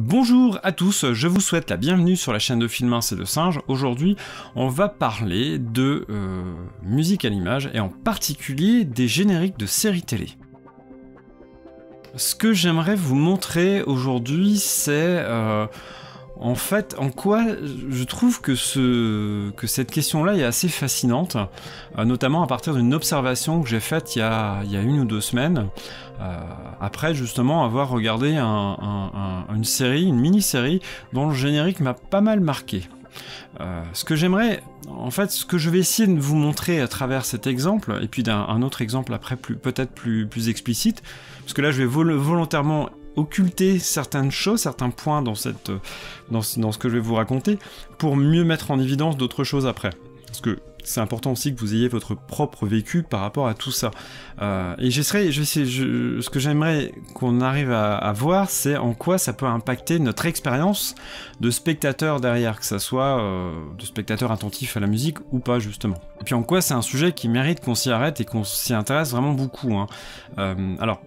Bonjour à tous, je vous souhaite la bienvenue sur la chaîne de Filmin c'est de Singe. Aujourd'hui, on va parler de musique à l'image et en particulier des génériques de séries télé. Ce que j'aimerais vous montrer aujourd'hui, c'est en fait en quoi je trouve que cette question-là est assez fascinante, notamment à partir d'une observation que j'ai faite il y a 1 ou 2 semaines. Après justement avoir regardé une série, une mini-série dont le générique m'a pas mal marqué. Ce que j'aimerais, en fait, ce que je vais essayer de vous montrer à travers cet exemple, et puis un autre exemple après peut-être plus explicite, parce que là je vais volontairement occulter certaines choses, certains points dans ce que je vais vous raconter, pour mieux mettre en évidence d'autres choses après. Parce que c'est important aussi que vous ayez votre propre vécu par rapport à tout ça. Et ce que j'aimerais qu'on arrive à voir, c'est en quoi ça peut impacter notre expérience de spectateur derrière, que ça soit de spectateur attentif à la musique ou pas, justement. Et puis en quoi c'est un sujet qui mérite qu'on s'y arrête et qu'on s'y intéresse vraiment beaucoup, hein. Alors,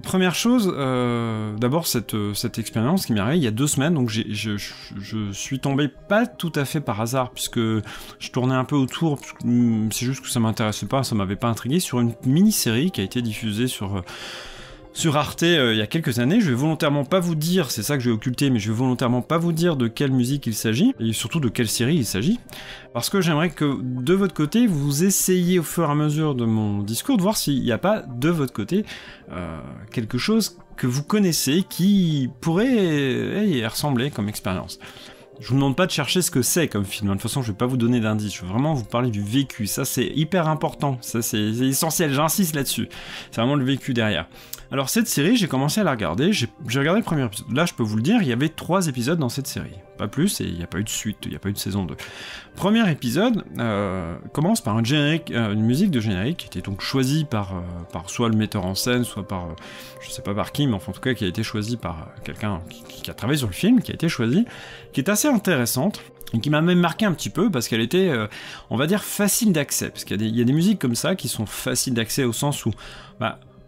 première chose, d'abord cette expérience qui m'est arrivée il y a 2 semaines, donc je suis tombé pas tout à fait par hasard, puisque je tournais un peu autour, c'est juste que ça m'intéressait pas, ça m'avait pas intrigué, sur une mini-série qui a été diffusée sur Arte il y a quelques années. Je vais volontairement pas vous dire, c'est ça que je vais occulter, mais je vais volontairement pas vous dire de quelle musique il s'agit, et surtout de quelle série il s'agit, parce que j'aimerais que de votre côté, vous essayiez au fur et à mesure de mon discours de voir s'il n'y a pas de votre côté quelque chose que vous connaissez qui pourrait y ressembler comme expérience. Je vous demande pas de chercher ce que c'est comme film, de toute façon je vais pas vous donner d'indices, je veux vraiment vous parler du vécu, ça c'est hyper important, ça c'est essentiel, j'insiste là-dessus, c'est vraiment le vécu derrière. Alors cette série, j'ai commencé à la regarder, j'ai regardé le premier épisode, là je peux vous le dire, il y avait 3 épisodes dans cette série, pas plus, et il n'y a pas eu de suite, il n'y a pas eu de saison 2. Premier épisode commence par une musique de générique qui était donc choisie par soit le metteur en scène, soit par, je sais pas par qui, mais enfin, en tout cas qui a été choisie par quelqu'un qui a travaillé sur le film, qui a été choisi, qui est assez intéressante, et qui m'a même marqué un petit peu, parce qu'elle était, on va dire, facile d'accès, parce qu'il y a des musiques comme ça qui sont faciles d'accès au sens où,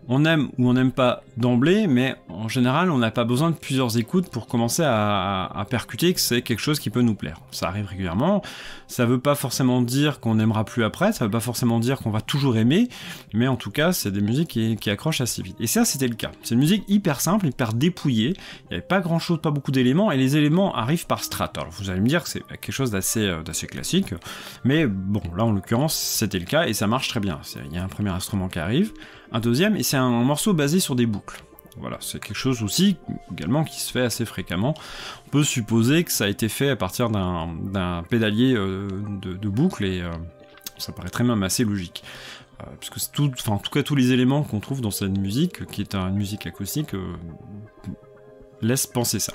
on aime ou on n'aime pas d'emblée, mais en général, on n'a pas besoin de plusieurs écoutes pour commencer à percuter que c'est quelque chose qui peut nous plaire. Ça arrive régulièrement, ça veut pas forcément dire qu'on n'aimera plus après, ça veut pas forcément dire qu'on va toujours aimer, mais en tout cas, c'est des musiques qui accrochent assez vite. Et ça, c'était le cas. C'est une musique hyper simple, hyper dépouillée, il n'y avait pas grand-chose, pas beaucoup d'éléments, et les éléments arrivent par strat. Alors vous allez me dire que c'est quelque chose d'assez classique, mais bon, là en l'occurrence, c'était le cas, et ça marche très bien. Il y a un premier instrument qui arrive, un deuxième, et c'est un morceau basé sur des boucles. Voilà, c'est quelque chose aussi, également, qui se fait assez fréquemment. On peut supposer que ça a été fait à partir d'un pédalier de boucles, et ça paraîtrait même assez logique. Puisque en tout cas, tous les éléments qu'on trouve dans cette musique, qui est une musique acoustique, laissent penser ça.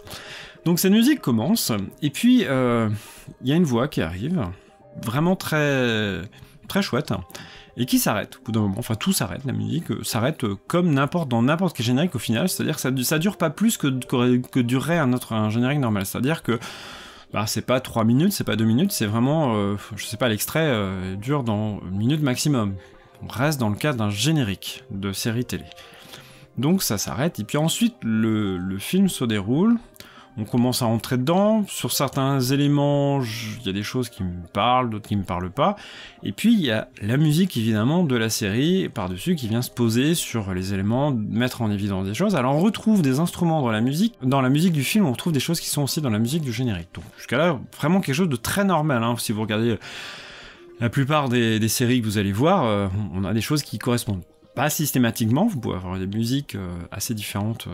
Donc cette musique commence, et puis il y a une voix qui arrive, vraiment très, très chouette, et qui s'arrête au bout d'un moment. Enfin, tout s'arrête, la musique s'arrête comme dans n'importe quel générique au final, c'est-à-dire que ça dure pas plus que durerait un générique normal, c'est-à-dire que c'est pas 3 minutes, c'est pas 2 minutes, c'est vraiment, je sais pas, l'extrait dure dans 1 minute maximum. On reste dans le cadre d'un générique de série télé. Donc ça s'arrête, et puis ensuite le film se déroule, on commence à rentrer dedans, sur certains éléments, il y a des choses qui me parlent, d'autres qui me parlent pas, et puis il y a la musique évidemment de la série par-dessus qui vient se poser sur les éléments, mettre en évidence des choses. Alors on retrouve des instruments dans la musique du film, on retrouve des choses qui sont aussi dans la musique du générique. Donc jusqu'à là, vraiment quelque chose de très normal, hein. Si vous regardez la plupart des séries que vous allez voir, on a des choses qui correspondent. Pas systématiquement, vous pouvez avoir des musiques assez différentes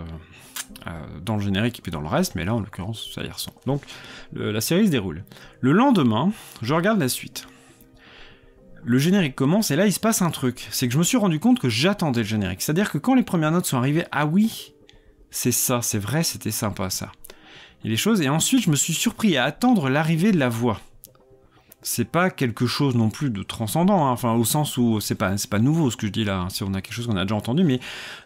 dans le générique et puis dans le reste, mais là en l'occurrence ça y ressemble. Donc la série se déroule. Le lendemain, je regarde la suite. Le générique commence et là il se passe un truc, c'est que je me suis rendu compte que j'attendais le générique. C'est-à-dire que quand les premières notes sont arrivées, ah oui, c'est ça, c'est vrai, c'était sympa ça. Et ensuite je me suis surpris à attendre l'arrivée de la voix. C'est pas quelque chose non plus de transcendant, hein. Enfin au sens où c'est pas nouveau ce que je dis là, hein. Si on a quelque chose qu'on a déjà entendu, mais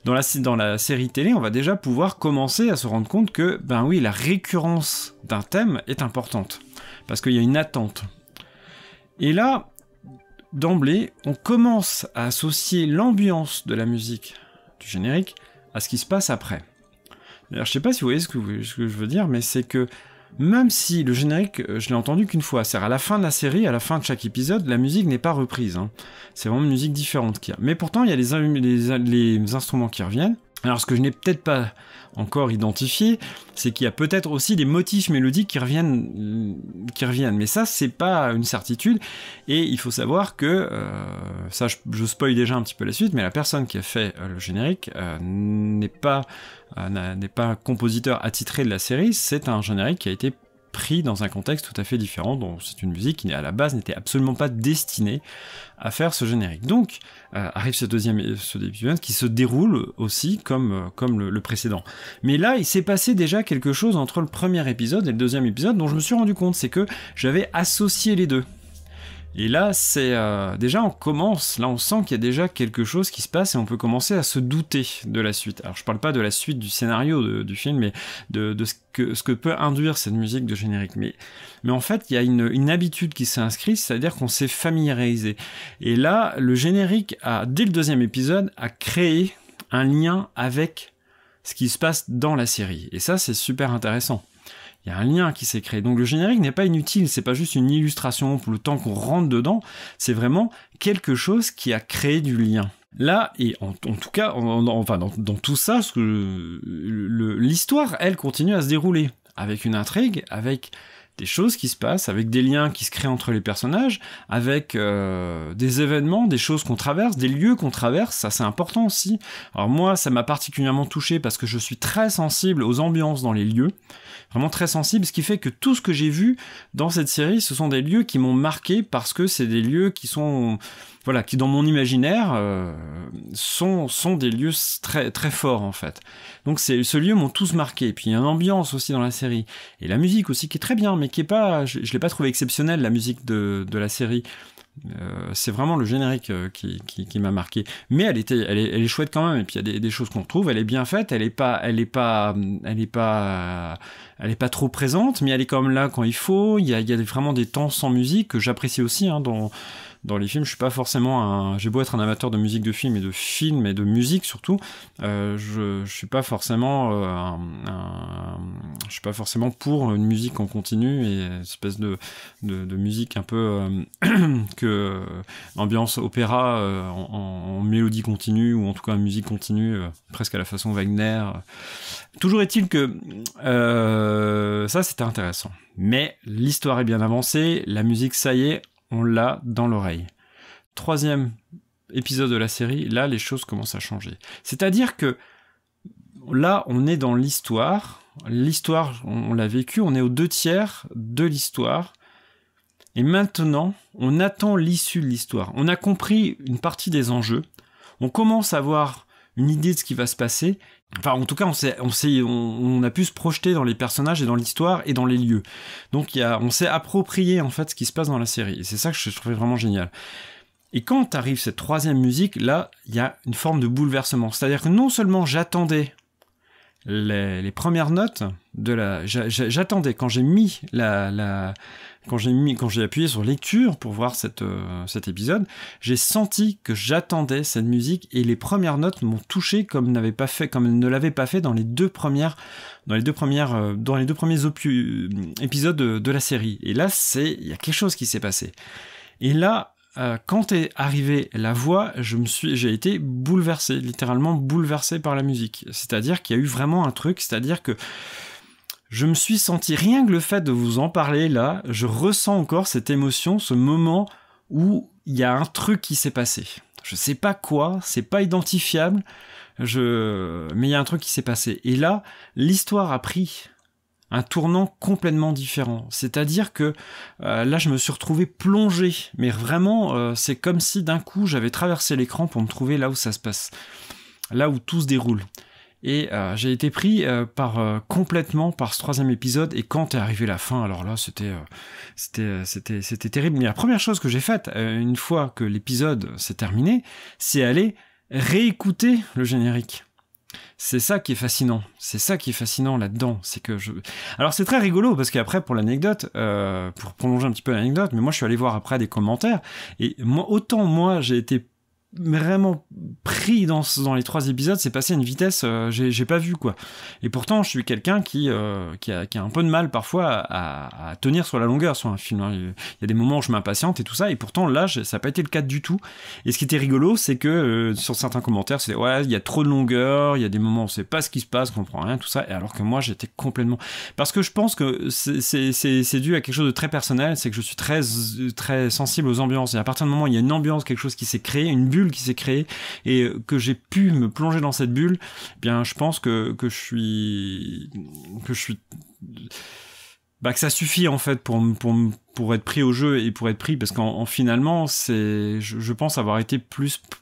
dans la série télé, on va déjà pouvoir commencer à se rendre compte que, oui, la récurrence d'un thème est importante, parce qu'il y a une attente. Et là, d'emblée, on commence à associer l'ambiance de la musique du générique à ce qui se passe après. Alors, je sais pas si vous voyez ce que je veux dire, mais c'est que même si le générique, je l'ai entendu qu'une fois, c'est-à-dire à la fin de la série, à la fin de chaque épisode, la musique n'est pas reprise. Hein. C'est vraiment une musique différente qu'il y a. Mais pourtant, il y a les instruments qui reviennent. Alors, ce que je n'ai peut-être pas encore identifié, c'est qu'il y a peut-être aussi des motifs mélodiques qui reviennent. Mais ça, c'est pas une certitude. Et il faut savoir que, ça, je spoil déjà un petit peu la suite, mais la personne qui a fait le générique n'est pas un compositeur attitré de la série, c'est un générique qui a été pris dans un contexte tout à fait différent, donc c'est une musique qui à la base n'était absolument pas destinée à faire ce générique. Donc arrive ce deuxième épisode qui se déroule aussi comme le précédent. Mais là, il s'est passé déjà quelque chose entre le premier épisode et le deuxième épisode dont je me suis rendu compte, c'est que j'avais associé les deux. Et là, c'est déjà on commence, là on sent qu'il y a déjà quelque chose qui se passe et on peut commencer à se douter de la suite. Alors je parle pas de la suite du scénario du film, mais de ce que peut induire cette musique de générique. Mais en fait, il y a une habitude qui s'est inscrite, c'est-à-dire qu'on s'est familiarisé. Et là, le générique dès le deuxième épisode, a créé un lien avec ce qui se passe dans la série. Et ça, c'est super intéressant. Il y a un lien qui s'est créé. Donc le générique n'est pas inutile, c'est pas juste une illustration pour le temps qu'on rentre dedans, c'est vraiment quelque chose qui a créé du lien. Là, et en tout cas, dans tout ça, l'histoire, elle, continue à se dérouler, avec une intrigue, avec des choses qui se passent, avec des liens qui se créent entre les personnages, avec des événements, des choses qu'on traverse, des lieux qu'on traverse, ça c'est important aussi. Alors moi, ça m'a particulièrement touché parce que je suis très sensible aux ambiances dans les lieux, vraiment très sensible, ce qui fait que tout ce que j'ai vu dans cette série, ce sont des lieux qui m'ont marqué parce que c'est des lieux qui sont, voilà, qui dans mon imaginaire sont des lieux très très forts en fait. Donc ce lieu m'ont tous marqué. Et puis il y a une ambiance aussi dans la série et la musique aussi qui est très bien, mais qui est pas, je l'ai pas trouvé exceptionnelle la musique de la série. C'est vraiment le générique qui m'a marqué, mais elle est chouette quand même. Et puis il y a des choses qu'on retrouve, elle est bien faite, elle est pas trop présente, mais elle est quand même là quand il faut. Il y a vraiment des temps sans musique que j'apprécie aussi hein, dans les films. Je suis pas forcément j'ai beau être un amateur de musique de film et de musique surtout, je suis pas forcément je suis pas forcément pour une musique en continu et une espèce de musique un peu que ambiance opéra en mélodie continue ou en tout cas musique continue presque à la façon Wagner. Toujours est-il que ça c'était intéressant. Mais l'histoire est bien avancée, la musique ça y est, on l'a dans l'oreille. Troisième épisode de la série, là les choses commencent à changer. C'est-à-dire que là on est dans l'histoire, on l'a vécu, on est aux 2/3 de l'histoire, et maintenant on attend l'issue de l'histoire. On a compris une partie des enjeux, on commence à avoir une idée de ce qui va se passer. Enfin, en tout cas, on a pu se projeter dans les personnages et dans l'histoire et dans les lieux. Donc, on s'est approprié en fait ce qui se passe dans la série. Et c'est ça que je trouvais vraiment génial. Et quand arrive cette troisième musique, là, il y a une forme de bouleversement. C'est-à-dire que non seulement j'attendais les premières notes j'attendais quand j'ai mis quand j'ai appuyé sur lecture pour voir cet épisode, j'ai senti que j'attendais cette musique et les premières notes m'ont touché comme elles ne l'avaient pas fait dans les deux premiers épisodes de la série. Et là, il y a quelque chose qui s'est passé. Et là, quand est arrivée la voix, j'ai été bouleversé, littéralement bouleversé par la musique. C'est-à-dire qu'il y a eu vraiment un truc, c'est-à-dire que je me suis senti, rien que le fait de vous en parler là, je ressens encore cette émotion, ce moment où il y a un truc qui s'est passé. Je sais pas quoi, c'est pas identifiable, mais il y a un truc qui s'est passé. Et là, l'histoire a pris un tournant complètement différent. C'est-à-dire que là, je me suis retrouvé plongé, mais vraiment, c'est comme si d'un coup, j'avais traversé l'écran pour me trouver là où ça se passe, là où tout se déroule. Et j'ai été pris complètement par ce troisième épisode, et quand est arrivée la fin, alors là, c'était terrible. Mais la première chose que j'ai faite, une fois que l'épisode s'est terminé, c'est aller réécouter le générique. C'est ça qui est fascinant. C'est ça qui est fascinant là-dedans. Alors c'est très rigolo parce qu'après, pour l'anecdote, pour prolonger un petit peu l'anecdote, mais moi je suis allé voir après des commentaires et autant j'ai été vraiment pris dans les 3 épisodes, c'est passé à une vitesse, j'ai pas vu, quoi. Et pourtant, je suis quelqu'un qui a un peu de mal parfois à tenir sur la longueur sur un film, hein. Il y a des moments où je m'impatiente et tout ça, et pourtant là, ça n'a pas été le cas du tout. Et ce qui était rigolo, c'est que sur certains commentaires, c'est ouais, il y a trop de longueur, il y a des moments où on sait pas ce qui se passe, on comprend rien, tout ça, et alors que moi, j'étais complètement... Parce que je pense que c'est dû à quelque chose de très personnel, c'est que je suis très, très sensible aux ambiances, et à partir du moment où il y a une ambiance, quelque chose qui s'est créé, une bulle qui s'est créée, et que j'ai pu me plonger dans cette bulle, eh bien, je pense que je suis... Bah, que ça suffit en fait pour être pris au jeu et pour être pris, parce qu'en finalement je pense avoir été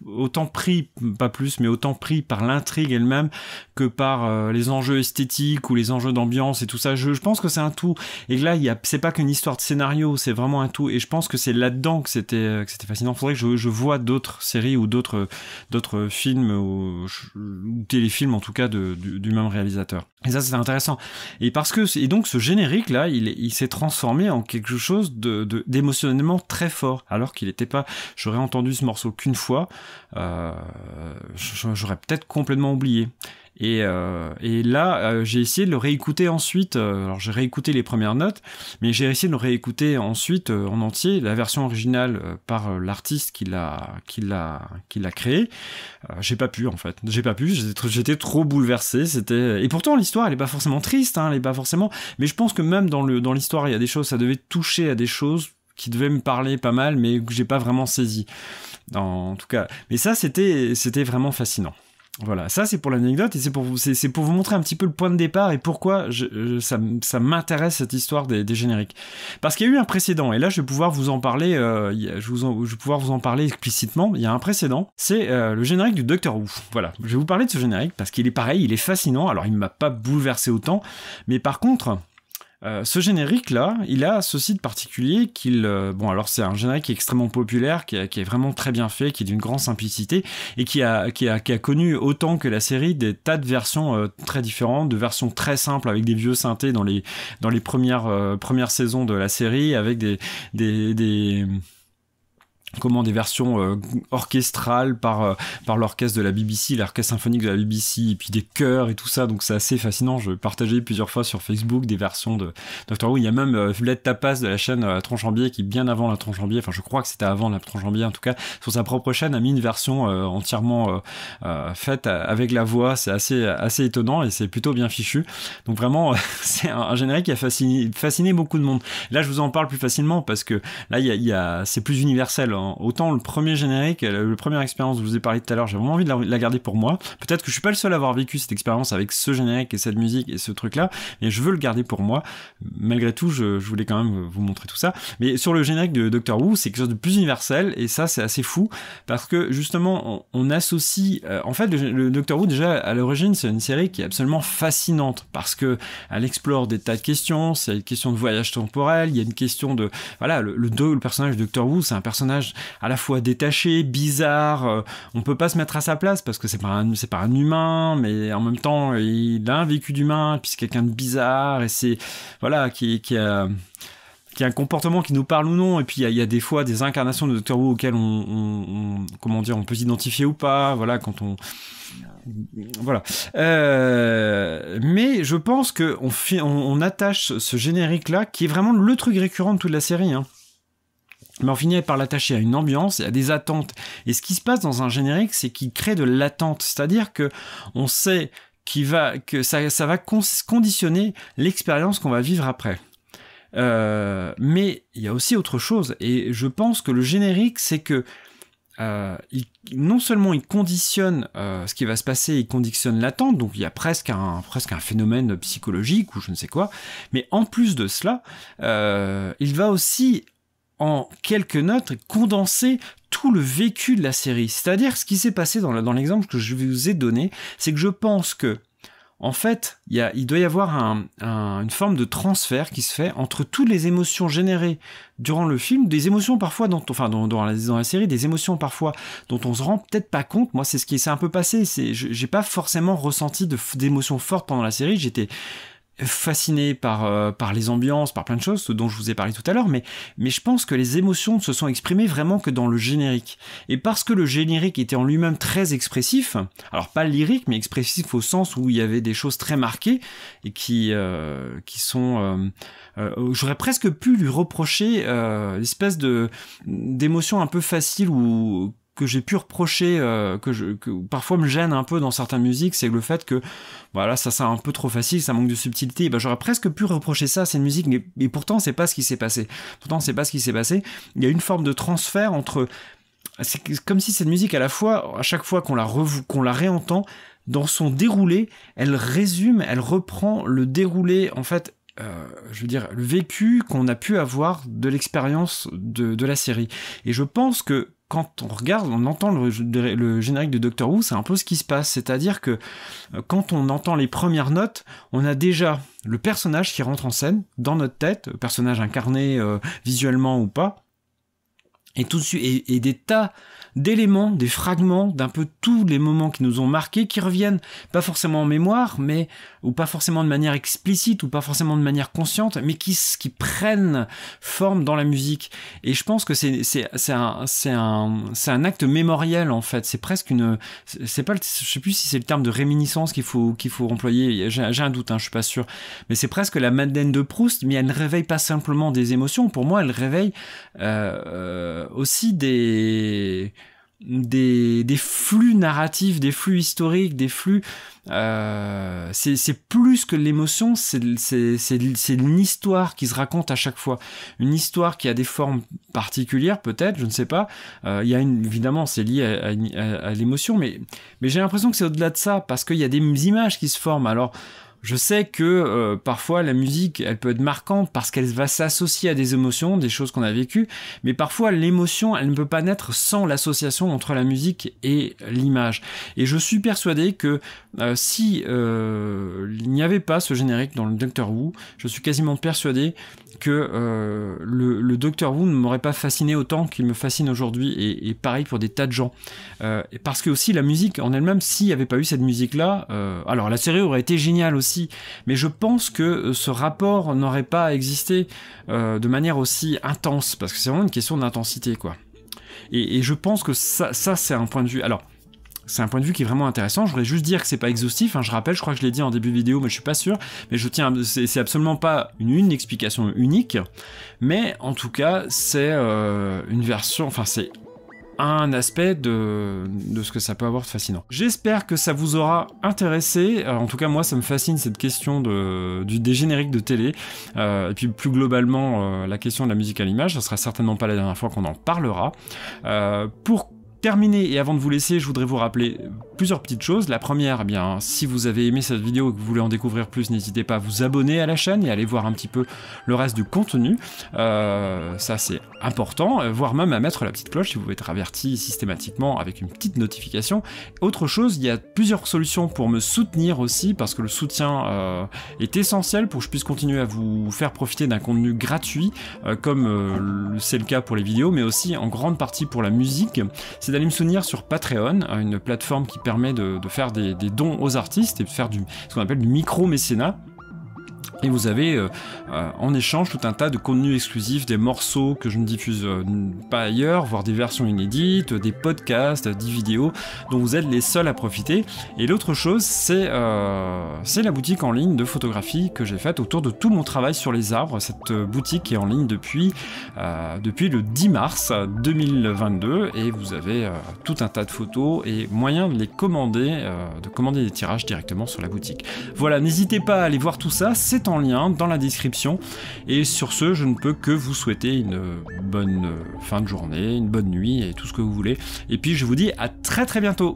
autant pris, pas plus, mais autant pris par l'intrigue elle-même que par les enjeux esthétiques ou les enjeux d'ambiance et tout ça. Je pense que c'est un tout, et là c'est pas qu'une histoire de scénario, c'est vraiment un tout, et je pense que c'est là-dedans que c'était fascinant. Faudrait que je vois d'autres séries ou d'autres films ou téléfilms en tout cas du même réalisateur, et ça c'est intéressant. Et donc ce générique là, il s'est transformé en quelque chose d'émotionnellement très fort, alors qu'il n'était pas... J'aurais entendu ce morceau qu'une fois, j'aurais peut-être complètement oublié. Et là, j'ai essayé de le réécouter ensuite. Alors, j'ai réécouté les premières notes, mais j'ai essayé de le réécouter ensuite en entier, la version originale par l'artiste qui l'a créé. J'ai pas pu, en fait. J'étais trop bouleversé. Et pourtant, l'histoire, elle est pas forcément triste, hein, elle est pas forcément... Mais je pense que même dans l'histoire, il y a des choses, ça devait toucher à des choses qui devaient me parler pas mal, mais que j'ai pas vraiment saisi. En tout cas. Mais ça, c'était vraiment fascinant. Voilà, ça c'est pour l'anecdote, et c'est pour vous montrer un petit peu le point de départ et pourquoi ça m'intéresse cette histoire des génériques. Parce qu'il y a eu un précédent, et là je vais pouvoir vous en parler, je vais pouvoir vous en parler explicitement. Il y a un précédent, c'est le générique du Doctor Who. Voilà, je vais vous parler de ce générique parce qu'il est pareil, il est fascinant. Alors il m'a pas bouleversé autant, mais par contre... ce générique-là, il a ceci de particulier bon, alors c'est un générique qui est extrêmement populaire, qui est vraiment très bien fait, qui est d'une grande simplicité, et qui a connu autant que la série des tas de versions très différentes, de versions très simples avec des vieux synthés dans les premières saisons de la série, avec des versions orchestrales par l'orchestre de la BBC, l'orchestre symphonique de la BBC, et puis des chœurs et tout ça, donc c'est assez fascinant. Je partageais plusieurs fois sur Facebook des versions de Doctor Who. Il y a même Vled Tapas de la chaîne Tronchambier, qui bien avant la Tronchambier, enfin je crois que c'était avant la Tronchambier en tout cas, sur sa propre chaîne a mis une version entièrement faite avec la voix. C'est assez étonnant, et c'est plutôt bien fichu. Donc vraiment c'est un générique qui a fasciné beaucoup de monde. Là je vous en parle plus facilement parce que là c'est plus universel, hein. Autant le premier générique, la première expérience dont je vous ai parlé tout à l'heure, j'ai vraiment envie de la garder pour moi. Peut-être que je suis pas le seul à avoir vécu cette expérience avec ce générique et cette musique et ce truc-là, mais je veux le garder pour moi. Malgré tout, je voulais quand même vous montrer tout ça. Mais sur le générique de Doctor Who, c'est quelque chose de plus universel, et ça, c'est assez fou, parce que justement, on associe... en fait, le Doctor Who, déjà, à l'origine, c'est une série qui est absolument fascinante, parce que elle explore des tas de questions. C'est une question de voyage temporel, il y a une question de... Voilà, le personnage de Doctor Who, c'est un personnage à la fois détaché, bizarre, on peut pas se mettre à sa place parce que c'est pas un humain, mais en même temps il a un vécu d'humain, puis c'est quelqu'un de bizarre, et c'est voilà qui a un comportement qui nous parle ou non, et puis il y a des fois des incarnations de Doctor Who auxquelles on peut s'identifier ou pas, voilà, quand on... Voilà. Mais je pense que on attache ce générique-là, qui est vraiment le truc récurrent de toute la série, hein. Mais on finit par l'attacher à une ambiance et à des attentes. Et ce qui se passe dans un générique, c'est qu'il crée de l'attente. C'est-à-dire que on sait que ça va conditionner l'expérience qu'on va vivre après. Mais il y a aussi autre chose. Et je pense que le générique, c'est que non seulement il conditionne ce qui va se passer, il conditionne l'attente, donc il y a presque un phénomène psychologique ou je ne sais quoi, mais en plus de cela, il va aussi en quelques notes condenser tout le vécu de la série. C'est-à-dire, ce qui s'est passé dans l'exemple que je vous ai donné, c'est que je pense que en fait, il doit y avoir une forme de transfert qui se fait entre toutes les émotions générées durant le film, des émotions parfois dans la série, des émotions parfois dont on se rend peut-être pas compte. Moi, c'est ce qui s'est un peu passé. J'ai pas forcément ressenti d'émotions fortes pendant la série. J'étais fasciné par les ambiances, par plein de choses, ce dont je vous ai parlé tout à l'heure, mais je pense que les émotions ne se sont exprimées vraiment que dans le générique. Et parce que le générique était en lui-même très expressif, alors pas lyrique, mais expressif au sens où il y avait des choses très marquées, et qui sont... j'aurais presque pu lui reprocher l'espèce d'émotion un peu facile ou que j'ai pu reprocher, que parfois me gêne un peu dans certaines musiques, c'est le fait que voilà, ça c'est un peu trop facile, ça manque de subtilité. Et ben, j'aurais presque pu reprocher ça à cette musique, mais pourtant c'est pas ce qui s'est passé. Il y a une forme de transfert entre... C'est comme si cette musique, à chaque fois qu'on la réentend, dans son déroulé, elle reprend le déroulé, en fait, je veux dire, le vécu qu'on a pu avoir de l'expérience de la série. Et je pense que quand on entend le générique de Doctor Who, c'est un peu ce qui se passe. C'est-à-dire que quand on entend les premières notes, on a déjà le personnage qui rentre en scène dans notre tête, personnage incarné visuellement ou pas, et tout de suite, et des tas d'éléments, des fragments d'un peu tous les moments qui nous ont marqués, qui reviennent pas forcément en mémoire, ou pas forcément de manière explicite, ou pas forcément de manière consciente, mais qui prennent forme dans la musique. Et je pense que c'est un acte mémoriel, en fait. C'est presque je sais plus si c'est le terme de réminiscence qu'il faut employer. J'ai un doute, je suis pas sûr. Mais c'est presque la Madeleine de Proust, mais elle ne réveille pas simplement des émotions. Pour moi, elle réveille aussi des flux narratifs, des flux historiques, des flux... c'est plus que l'émotion, c'est une histoire qui se raconte à chaque fois. Une histoire qui a des formes particulières, peut-être, je ne sais pas. Évidemment, c'est lié à l'émotion, mais j'ai l'impression que c'est au-delà de ça, parce qu'il y a des images qui se forment. Alors, je sais que parfois la musique, elle peut être marquante parce qu'elle va s'associer à des émotions, des choses qu'on a vécues, mais parfois l'émotion, elle ne peut pas naître sans l'association entre la musique et l'image. Et je suis persuadé que si il n'y avait pas ce générique dans le Doctor Who, je suis quasiment persuadé que le Doctor Who ne m'aurait pas fasciné autant qu'il me fascine aujourd'hui, et pareil pour des tas de gens. Parce que aussi la musique en elle-même, s'il n'y avait pas eu cette musique-là, alors la série aurait été géniale aussi, mais je pense que ce rapport n'aurait pas existé de manière aussi intense, parce que c'est vraiment une question d'intensité, quoi. Et je pense que ça c'est un point de vue... Alors, c'est un point de vue qui est vraiment intéressant. Je voudrais juste dire que c'est pas exhaustif, je rappelle, je crois que je l'ai dit en début de vidéo, mais je suis pas sûr. Mais c'est absolument pas une explication unique. Mais en tout cas, c'est une version, enfin c'est un aspect de ce que ça peut avoir de fascinant. J'espère que ça vous aura intéressé. En tout cas, moi, ça me fascine cette question des génériques de télé. Et puis plus globalement, la question de la musique à l'image. Ça sera certainement pas la dernière fois qu'on en parlera. Pour terminé, et avant de vous laisser, je voudrais vous rappeler plusieurs petites choses. La première, eh bien, si vous avez aimé cette vidéo et que vous voulez en découvrir plus, n'hésitez pas à vous abonner à la chaîne et à aller voir un petit peu le reste du contenu. Ça, c'est important, voire même à mettre la petite cloche si vous voulez être averti systématiquement avec une petite notification. Autre chose, il y a plusieurs solutions pour me soutenir aussi, parce que le soutien est essentiel pour que je puisse continuer à vous faire profiter d'un contenu gratuit, comme c'est le cas pour les vidéos, mais aussi en grande partie pour la musique. C'est d'aller me soutenir sur Patreon, une plateforme qui permet de faire des dons aux artistes et de faire ce qu'on appelle du micro-mécénat. Et vous avez en échange tout un tas de contenus exclusifs, des morceaux que je ne diffuse pas ailleurs, voire des versions inédites, des podcasts, des vidéos dont vous êtes les seuls à profiter. Et l'autre chose, c'est la boutique en ligne de photographie que j'ai faite autour de tout mon travail sur les arbres. Cette boutique est en ligne depuis le 10 mars 2022 et vous avez tout un tas de photos et moyen de les commander, de commander des tirages directement sur la boutique. Voilà, n'hésitez pas à aller voir tout ça, c'est en lien dans la description. Et sur ce, je ne peux que vous souhaiter une bonne fin de journée, une bonne nuit et tout ce que vous voulez. Et puis je vous dis à très très bientôt.